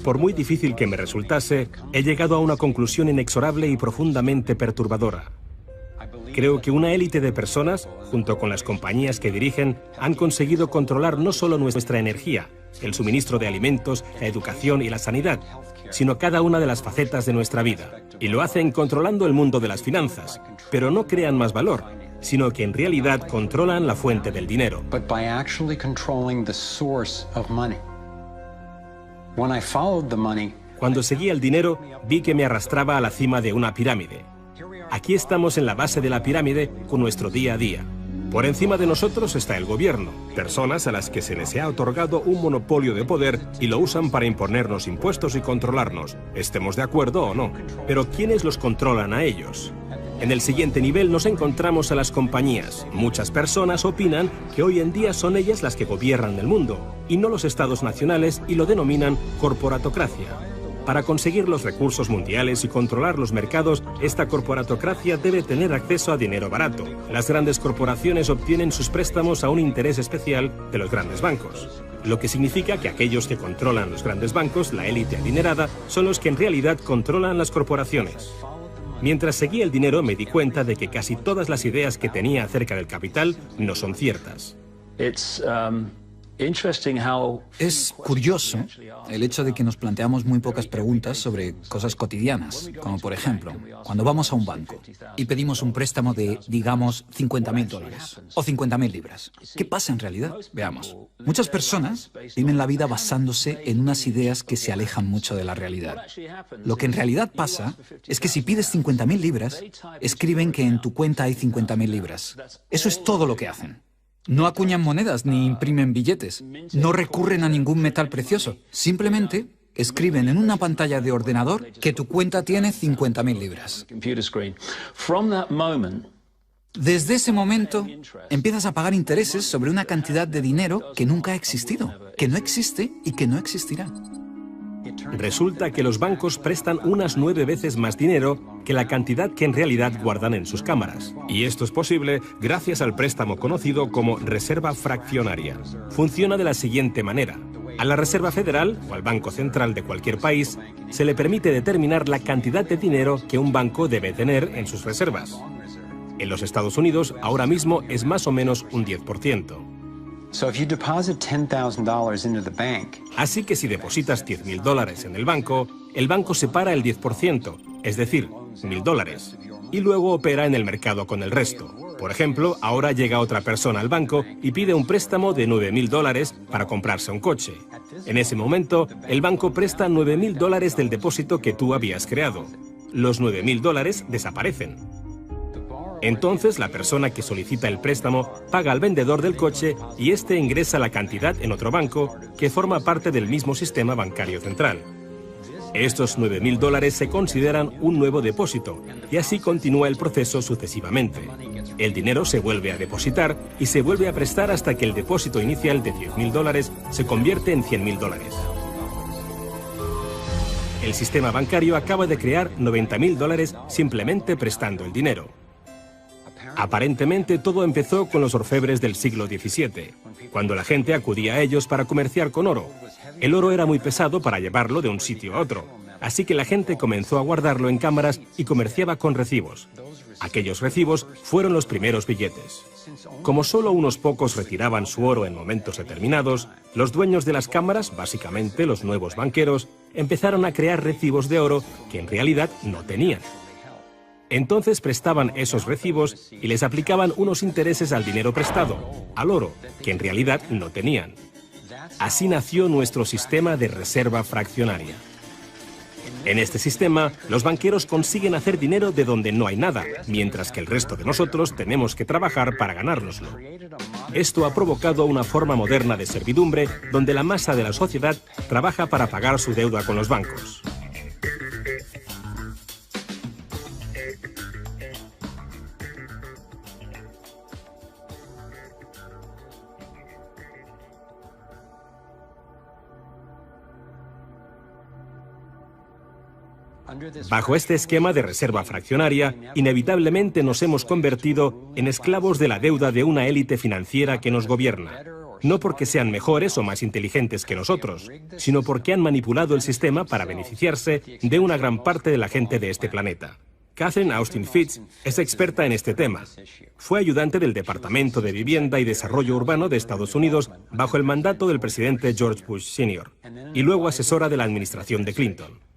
Por muy difícil que me resultase, he llegado a una conclusión inexorable y profundamente perturbadora. Creo que una élite de personas, junto con las compañías que dirigen, han conseguido controlar no solo nuestra energía, el suministro de alimentos, la educación y la sanidad, sino cada una de las facetas de nuestra vida. Y lo hacen controlando el mundo de las finanzas, pero no crean más valor, sino que en realidad controlan la fuente del dinero. Cuando seguí el dinero, vi que me arrastraba a la cima de una pirámide. Aquí estamos en la base de la pirámide con nuestro día a día. Por encima de nosotros está el gobierno, personas a las que se les ha otorgado un monopolio de poder y lo usan para imponernos impuestos y controlarnos, estemos de acuerdo o no. Pero ¿quiénes los controlan a ellos? En el siguiente nivel nos encontramos a las compañías. Muchas personas opinan que hoy en día son ellas las que gobiernan el mundo, y no los estados nacionales, y lo denominan corporatocracia. Para conseguir los recursos mundiales y controlar los mercados, esta corporatocracia debe tener acceso a dinero barato. Las grandes corporaciones obtienen sus préstamos a un interés especial de los grandes bancos, lo que significa que aquellos que controlan los grandes bancos, la élite adinerada, son los que en realidad controlan las corporaciones. Mientras seguía el dinero, me di cuenta de que casi todas las ideas que tenía acerca del capital no son ciertas. Es curioso el hecho de que nos planteamos muy pocas preguntas sobre cosas cotidianas, como por ejemplo, cuando vamos a un banco y pedimos un préstamo de, digamos, $50.000 o 50.000 libras. ¿Qué pasa en realidad? Veamos. Muchas personas viven la vida basándose en unas ideas que se alejan mucho de la realidad. Lo que en realidad pasa es que si pides 50.000 libras, escriben que en tu cuenta hay 50.000 libras. Eso es todo lo que hacen. No acuñan monedas ni imprimen billetes. No recurren a ningún metal precioso. Simplemente escriben en una pantalla de ordenador que tu cuenta tiene 50.000 libras. Desde ese momento, empiezas a pagar intereses sobre una cantidad de dinero que nunca ha existido, que no existe y que no existirá. Resulta que los bancos prestan unas 9 veces más dinero que la cantidad que en realidad guardan en sus cámaras. Y esto es posible gracias al préstamo conocido como reserva fraccionaria. Funciona de la siguiente manera. A la Reserva Federal, o al Banco Central de cualquier país, se le permite determinar la cantidad de dinero que un banco debe tener en sus reservas. En los Estados Unidos, ahora mismo es más o menos un 10%. Así que si depositas $10.000 en el banco separa el 10%, es decir, $1.000, y luego opera en el mercado con el resto. Por ejemplo, ahora llega otra persona al banco y pide un préstamo de $9.000 para comprarse un coche. En ese momento, el banco presta $9.000 del depósito que tú habías creado. Los $9.000 desaparecen. Entonces, la persona que solicita el préstamo paga al vendedor del coche y éste ingresa la cantidad en otro banco que forma parte del mismo sistema bancario central. Estos $9.000 se consideran un nuevo depósito y así continúa el proceso sucesivamente. El dinero se vuelve a depositar y se vuelve a prestar hasta que el depósito inicial de $10.000 se convierte en $100.000. El sistema bancario acaba de crear $90.000 simplemente prestando el dinero. Aparentemente todo empezó con los orfebres del siglo XVII, cuando la gente acudía a ellos para comerciar con oro. El oro era muy pesado para llevarlo de un sitio a otro, así que la gente comenzó a guardarlo en cámaras y comerciaba con recibos. Aquellos recibos fueron los primeros billetes. Como solo unos pocos retiraban su oro en momentos determinados, los dueños de las cámaras, básicamente los nuevos banqueros, empezaron a crear recibos de oro que en realidad no tenían. Entonces prestaban esos recibos y les aplicaban unos intereses al dinero prestado, al oro, que en realidad no tenían. Así nació nuestro sistema de reserva fraccionaria. En este sistema, los banqueros consiguen hacer dinero de donde no hay nada, mientras que el resto de nosotros tenemos que trabajar para ganárnoslo. Esto ha provocado una forma moderna de servidumbre donde la masa de la sociedad trabaja para pagar su deuda con los bancos. Bajo este esquema de reserva fraccionaria, inevitablemente nos hemos convertido en esclavos de la deuda de una élite financiera que nos gobierna. no porque sean mejores o más inteligentes que nosotros, sino porque han manipulado el sistema para beneficiarse de una gran parte de la gente de este planeta. Catherine Austin Fitts es experta en este tema. Fue ayudante del Departamento de Vivienda y Desarrollo Urbano de Estados Unidos bajo el mandato del presidente George Bush Sr. y luego asesora de la administración de Clinton.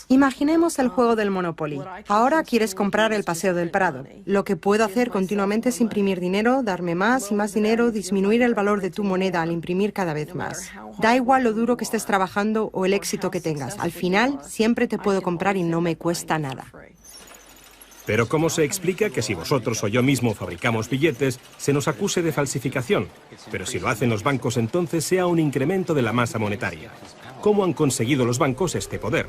Imaginemos el juego del Monopoly. Ahora quieres comprar el Paseo del Prado. Lo que puedo hacer continuamente es imprimir dinero, darme más y más dinero, disminuir el valor de tu moneda al imprimir cada vez más. Da igual lo duro que estés trabajando o el éxito que tengas. Al final, siempre te puedo comprar y no me cuesta nada. Pero ¿cómo se explica que si vosotros o yo mismo fabricamos billetes, se nos acuse de falsificación? Pero si lo hacen los bancos, entonces sea un incremento de la masa monetaria. ¿Cómo han conseguido los bancos este poder?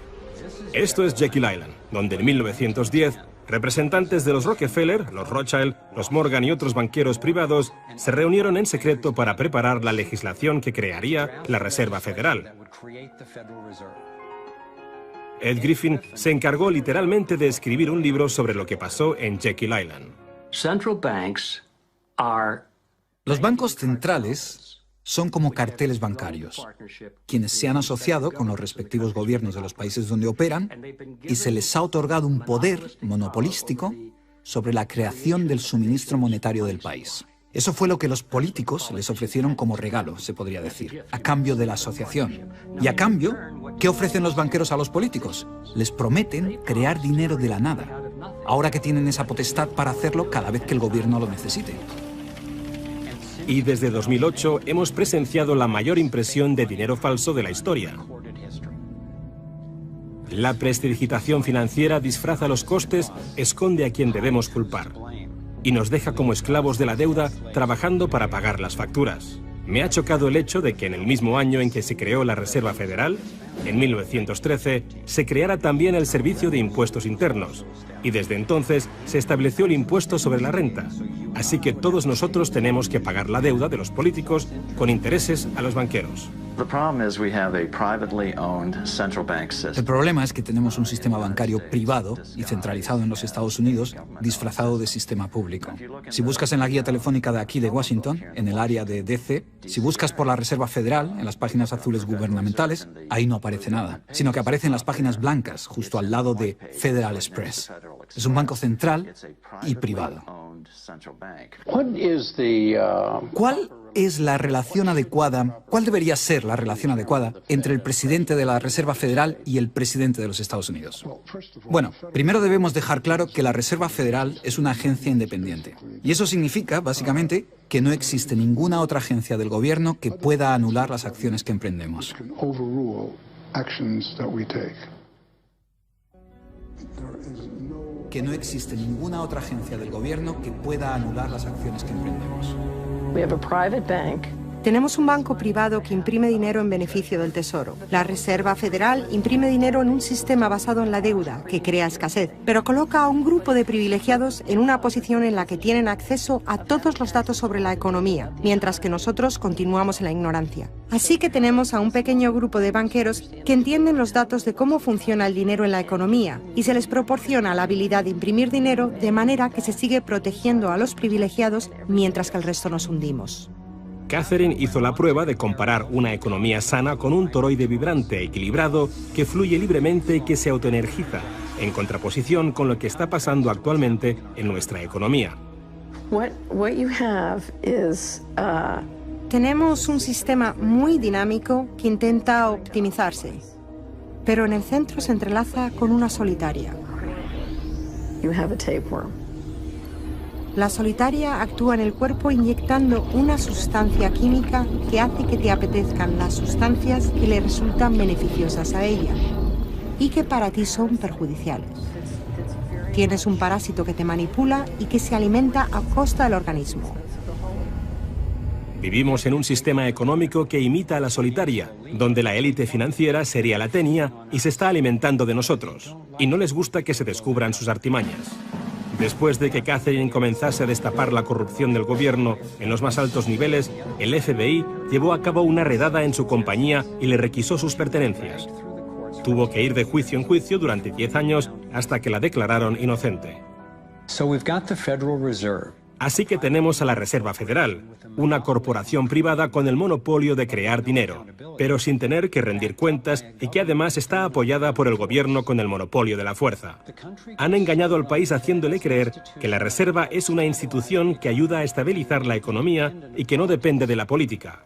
Esto es Jekyll Island, donde en 1910, representantes de los Rockefeller, los Rothschild, los Morgan y otros banqueros privados se reunieron en secreto para preparar la legislación que crearía la Reserva Federal. Ed Griffin se encargó literalmente de escribir un libro sobre lo que pasó en Jekyll Island. Los bancos centrales son como carteles bancarios, quienes se han asociado con los respectivos gobiernos de los países donde operan y se les ha otorgado un poder monopolístico sobre la creación del suministro monetario del país. Eso fue lo que los políticos les ofrecieron como regalo, se podría decir, a cambio de la asociación. Y a cambio, ¿qué ofrecen los banqueros a los políticos? Les prometen crear dinero de la nada, ahora que tienen esa potestad para hacerlo cada vez que el gobierno lo necesite. Y desde 2008 hemos presenciado la mayor impresión de dinero falso de la historia. La prestidigitación financiera disfraza los costes, esconde a quien debemos culpar y nos deja como esclavos de la deuda trabajando para pagar las facturas. Me ha chocado el hecho de que en el mismo año en que se creó la Reserva Federal, en 1913, se creara también el Servicio de Impuestos Internos, y desde entonces se estableció el impuesto sobre la renta. Así que todos nosotros tenemos que pagar la deuda de los políticos con intereses a los banqueros. El problema es que tenemos un sistema bancario privado y centralizado en los Estados Unidos, disfrazado de sistema público. Si buscas en la guía telefónica de aquí de Washington, en el área de DC, si buscas por la Reserva Federal, en las páginas azules gubernamentales, ahí no aparece nada, sino que aparecen las páginas blancas, justo al lado de Federal Express. Es un banco central y privado. ¿Cuál es la relación adecuada, cuál debería ser la relación adecuada entre el presidente de la Reserva Federal y el presidente de los Estados Unidos? Bueno, primero debemos dejar claro que la Reserva Federal es una agencia independiente. Y eso significa, básicamente, que no existe ninguna otra agencia del gobierno que pueda anular las acciones que emprendemos. Que no existe ninguna otra agencia del gobierno que pueda anular las acciones que emprendemos. Tenemos un banco privado que imprime dinero en beneficio del Tesoro. La Reserva Federal imprime dinero en un sistema basado en la deuda, que crea escasez, pero coloca a un grupo de privilegiados en una posición en la que tienen acceso a todos los datos sobre la economía, mientras que nosotros continuamos en la ignorancia. Así que tenemos a un pequeño grupo de banqueros que entienden los datos de cómo funciona el dinero en la economía y se les proporciona la habilidad de imprimir dinero de manera que se sigue protegiendo a los privilegiados mientras que el resto nos hundimos. Catherine hizo la prueba de comparar una economía sana con un toroide vibrante, equilibrado, que fluye libremente y que se autoenergiza, en contraposición con lo que está pasando actualmente en nuestra economía. Tenemos un sistema muy dinámico que intenta optimizarse, pero en el centro se entrelaza con una solitaria. La solitaria actúa en el cuerpo inyectando una sustancia química que hace que te apetezcan las sustancias que le resultan beneficiosas a ella y que para ti son perjudiciales. Tienes un parásito que te manipula y que se alimenta a costa del organismo. Vivimos en un sistema económico que imita a la solitaria, donde la élite financiera sería la tenia y se está alimentando de nosotros, y no les gusta que se descubran sus artimañas. Después de que Catherine comenzase a destapar la corrupción del gobierno en los más altos niveles, el FBI llevó a cabo una redada en su compañía y le requisó sus pertenencias. Tuvo que ir de juicio en juicio durante 10 años hasta que la declararon inocente. Así que tenemos a la Reserva Federal, una corporación privada con el monopolio de crear dinero, pero sin tener que rendir cuentas y que además está apoyada por el gobierno con el monopolio de la fuerza. Han engañado al país haciéndole creer que la Reserva es una institución que ayuda a estabilizar la economía y que no depende de la política.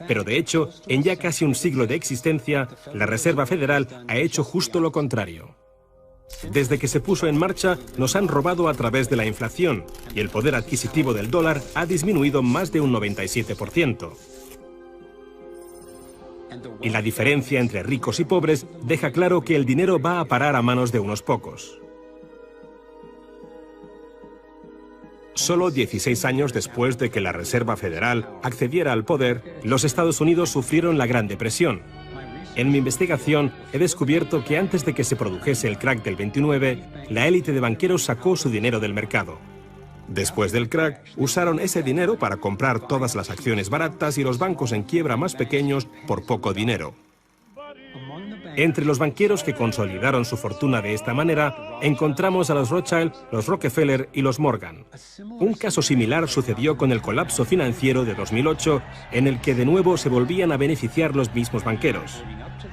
Pero de hecho, en ya casi un siglo de existencia, la Reserva Federal ha hecho justo lo contrario. Desde que se puso en marcha, nos han robado a través de la inflación y el poder adquisitivo del dólar ha disminuido más de un 97%. Y la diferencia entre ricos y pobres deja claro que el dinero va a parar a manos de unos pocos. Solo 16 años después de que la Reserva Federal accediera al poder, los Estados Unidos sufrieron la Gran Depresión. En mi investigación he descubierto que antes de que se produjese el crack del 29, la élite de banqueros sacó su dinero del mercado. Después del crack, usaron ese dinero para comprar todas las acciones baratas y los bancos en quiebra más pequeños por poco dinero. Entre los banqueros que consolidaron su fortuna de esta manera, encontramos a los Rothschild, los Rockefeller y los Morgan. Un caso similar sucedió con el colapso financiero de 2008, en el que de nuevo se volvían a beneficiar los mismos banqueros.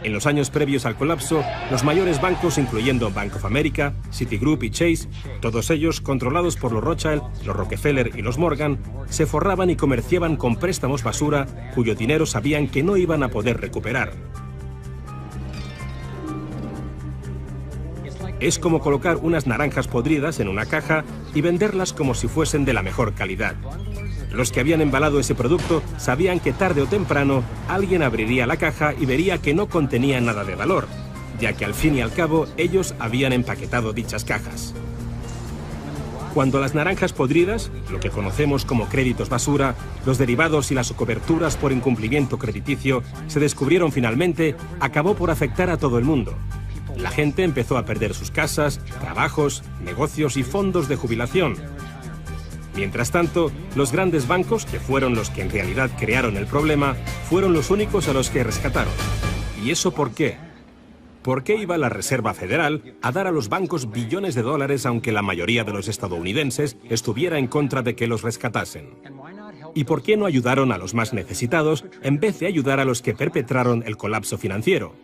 En los años previos al colapso, los mayores bancos, incluyendo Bank of America, Citigroup y Chase, todos ellos controlados por los Rothschild, los Rockefeller y los Morgan, se forraban y comerciaban con préstamos basura cuyo dinero sabían que no iban a poder recuperar. Es como colocar unas naranjas podridas en una caja y venderlas como si fuesen de la mejor calidad. Los que habían embalado ese producto sabían que tarde o temprano alguien abriría la caja y vería que no contenía nada de valor, ya que al fin y al cabo ellos habían empaquetado dichas cajas. Cuando las naranjas podridas, lo que conocemos como créditos basura, los derivados y las coberturas por incumplimiento crediticio se descubrieron finalmente, acabó por afectar a todo el mundo. La gente empezó a perder sus casas, trabajos, negocios y fondos de jubilación. Mientras tanto, los grandes bancos, que fueron los que en realidad crearon el problema, fueron los únicos a los que rescataron. ¿Y eso por qué? ¿Por qué iba la Reserva Federal a dar a los bancos billones de dólares aunque la mayoría de los estadounidenses estuviera en contra de que los rescatasen? ¿Y por qué no ayudaron a los más necesitados en vez de ayudar a los que perpetraron el colapso financiero?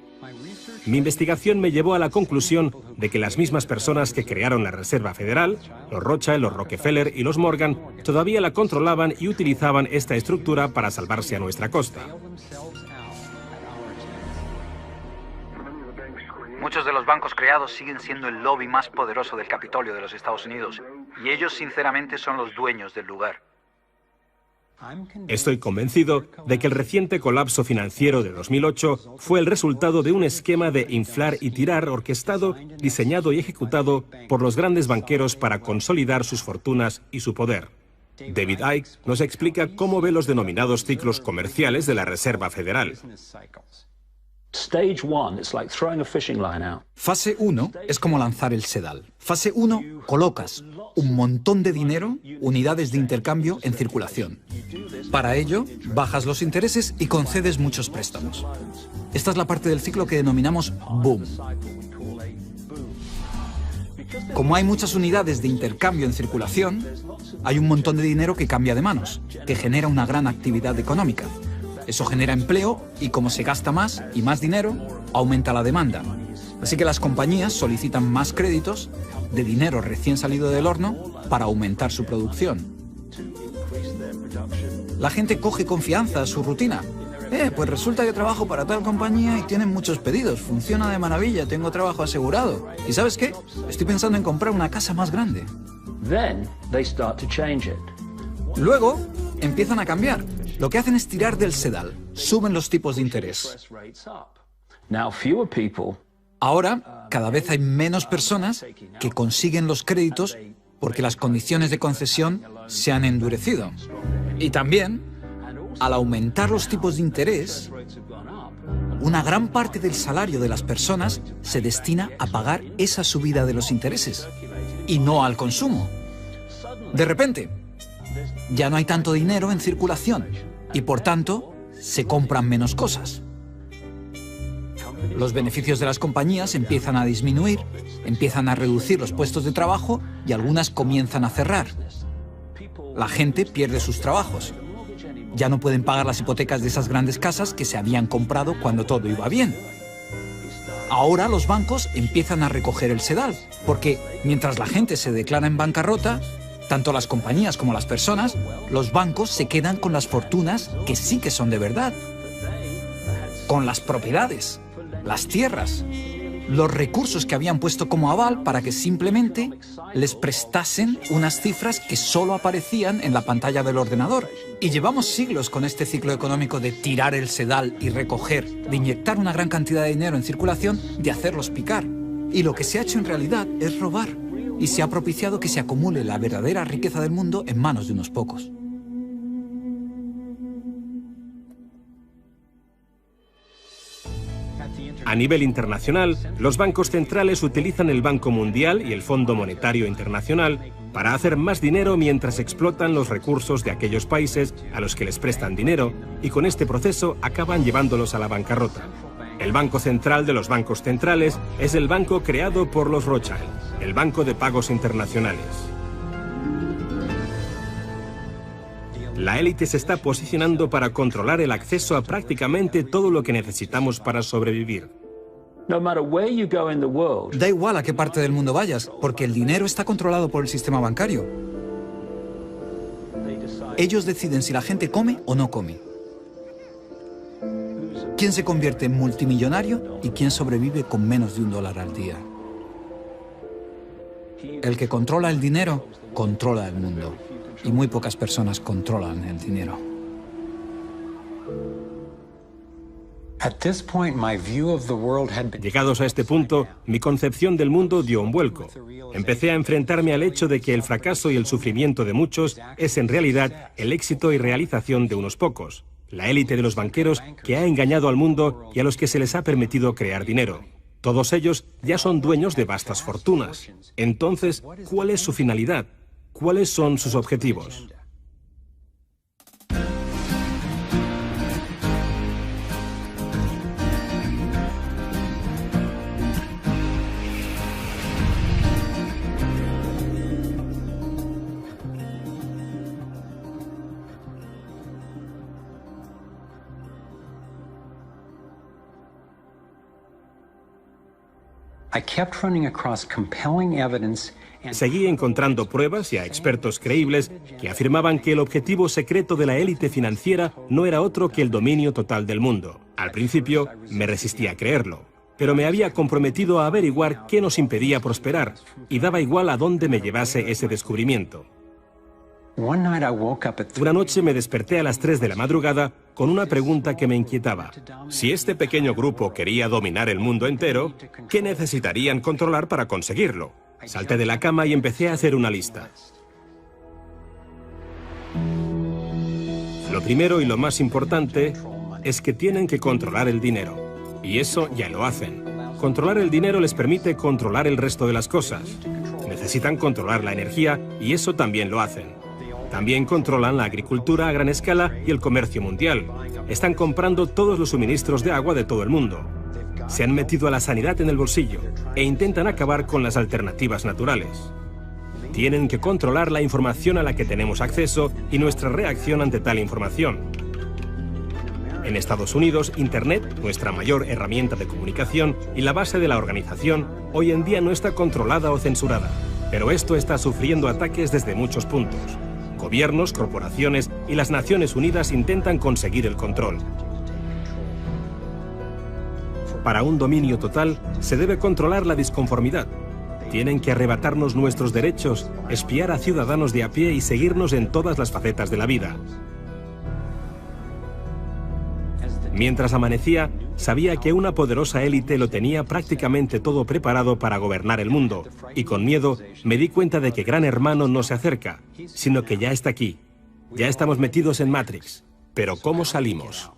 Mi investigación me llevó a la conclusión de que las mismas personas que crearon la Reserva Federal, los Rothschild, los Rockefeller y los Morgan, todavía la controlaban y utilizaban esta estructura para salvarse a nuestra costa. Muchos de los bancos creados siguen siendo el lobby más poderoso del Capitolio de los Estados Unidos, y ellos sinceramente son los dueños del lugar. Estoy convencido de que el reciente colapso financiero de 2008 fue el resultado de un esquema de inflar y tirar orquestado, diseñado y ejecutado por los grandes banqueros para consolidar sus fortunas y su poder. David Icke nos explica cómo ve los denominados ciclos comerciales de la Reserva Federal. Fase 1 es como lanzar el sedal. Fase 1, colocas un montón de dinero, unidades de intercambio en circulación. Para ello, bajas los intereses y concedes muchos préstamos. Esta es la parte del ciclo que denominamos boom. Como hay muchas unidades de intercambio en circulación, hay un montón de dinero que cambia de manos, que genera una gran actividad económica. Eso genera empleo y como se gasta más y más dinero, aumenta la demanda. Así que las compañías solicitan más créditos de dinero recién salido del horno para aumentar su producción. La gente coge confianza a su rutina. Pues resulta que trabajo para tal compañía y tienen muchos pedidos. Funciona de maravilla, tengo trabajo asegurado. ¿Y sabes qué? Estoy pensando en comprar una casa más grande. Luego empiezan a cambiar. Lo que hacen es tirar del sedal. Suben los tipos de interés. Ahora, cada vez hay menos personas que consiguen los créditos porque las condiciones de concesión se han endurecido. Y también, al aumentar los tipos de interés, una gran parte del salario de las personas se destina a pagar esa subida de los intereses y no al consumo. De repente, ya no hay tanto dinero en circulación y, por tanto, se compran menos cosas. Los beneficios de las compañías empiezan a disminuir, empiezan a reducir los puestos de trabajo y algunas comienzan a cerrar. la gente pierde sus trabajos. Ya no pueden pagar las hipotecas de esas grandes casas que se habían comprado cuando todo iba bien. Ahora los bancos empiezan a recoger el sedal, porque mientras la gente se declara en bancarrota, tanto las compañías como las personas, los bancos se quedan con las fortunas que sí que son de verdad. Con las propiedades, las tierras, los recursos que habían puesto como aval para que simplemente les prestasen unas cifras que solo aparecían en la pantalla del ordenador. Y llevamos siglos con este ciclo económico de tirar el sedal y recoger, de inyectar una gran cantidad de dinero en circulación, de hacerlos picar. Y lo que se ha hecho en realidad es robar. Y se ha propiciado que se acumule la verdadera riqueza del mundo en manos de unos pocos. A nivel internacional, los bancos centrales utilizan el Banco Mundial y el Fondo Monetario Internacional para hacer más dinero mientras explotan los recursos de aquellos países a los que les prestan dinero y con este proceso acaban llevándolos a la bancarrota. El Banco Central de los bancos centrales es el banco creado por los Rothschild, el Banco de Pagos Internacionales. La élite se está posicionando para controlar el acceso a prácticamente todo lo que necesitamos para sobrevivir. Da igual a qué parte del mundo vayas, porque el dinero está controlado por el sistema bancario. Ellos deciden si la gente come o no come. Quién se convierte en multimillonario y quién sobrevive con menos de $1 al día. El que controla el dinero, controla el mundo. Y muy pocas personas controlan el dinero. Llegados a este punto, mi concepción del mundo dio un vuelco. Empecé a enfrentarme al hecho de que el fracaso y el sufrimiento de muchos es en realidad el éxito y realización de unos pocos, la élite de los banqueros que ha engañado al mundo y a los que se les ha permitido crear dinero. Todos ellos ya son dueños de vastas fortunas. Entonces, ¿cuál es su finalidad? ¿Cuáles son sus objetivos? Seguí encontrando pruebas y a expertos creíbles que afirmaban que el objetivo secreto de la élite financiera no era otro que el dominio total del mundo. Al principio me resistí a creerlo, pero me había comprometido a averiguar qué nos impedía prosperar y daba igual a dónde me llevase ese descubrimiento. Una noche me desperté a las 3 de la madrugada con una pregunta que me inquietaba. Si este pequeño grupo quería dominar el mundo entero, ¿qué necesitarían controlar para conseguirlo? Salté de la cama y empecé a hacer una lista. Lo primero y lo más importante es que tienen que controlar el dinero. Y eso ya lo hacen. Controlar el dinero les permite controlar el resto de las cosas. Necesitan controlar la energía y eso también lo hacen. También controlan la agricultura a gran escala y el comercio mundial. Están comprando todos los suministros de agua de todo el mundo. Se han metido a la sanidad en el bolsillo e intentan acabar con las alternativas naturales. Tienen que controlar la información a la que tenemos acceso y nuestra reacción ante tal información. En Estados Unidos, Internet, nuestra mayor herramienta de comunicación y la base de la organización, hoy en día no está controlada o censurada. Pero esto está sufriendo ataques desde muchos puntos. Gobiernos, corporaciones y las Naciones Unidas intentan conseguir el control. Para un dominio total, se debe controlar la disconformidad. Tienen que arrebatarnos nuestros derechos, espiar a ciudadanos de a pie y seguirnos en todas las facetas de la vida. Mientras amanecía, sabía que una poderosa élite lo tenía prácticamente todo preparado para gobernar el mundo, y con miedo me di cuenta de que Gran Hermano no se acerca, sino que ya está aquí. Ya estamos metidos en Matrix. Pero ¿cómo salimos?